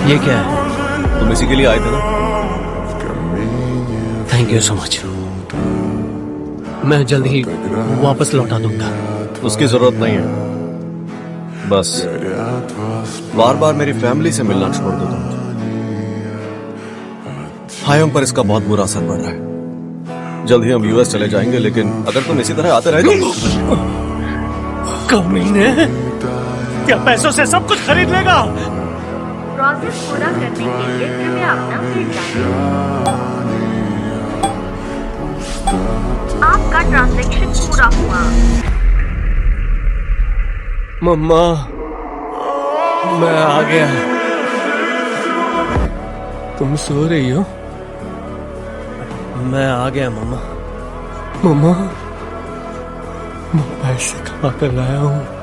ये क्या है? तुम इसी के लिए आए थे ना? Thank you so much. मैं जल्द ही वापस लौटा दूंगा। उसकी जरूरत नहीं है। बस बार बार मेरी फैमिली से मिलना छोड़ दो तुम। हायम पर इसका बहुत बुरा असर पड़ रहा है। जल्द ही हम यूएस चले जाएंगे, लेकिन अगर तुम इसी तरह आते रहे तो कमीने, क्या पैसों से सब कुछ खरीद लेगा? प्रोसेस पूरा करने के लिए कृपया अपना पिन डालें। आपका ट्रांजैक्शन पूरा हुआ। मम्मा, मैं आ गया। तुम सो रही हो? मैं आ गया मम्मा। मम्मा, मैं पैसे कमा कर लाया हूँ।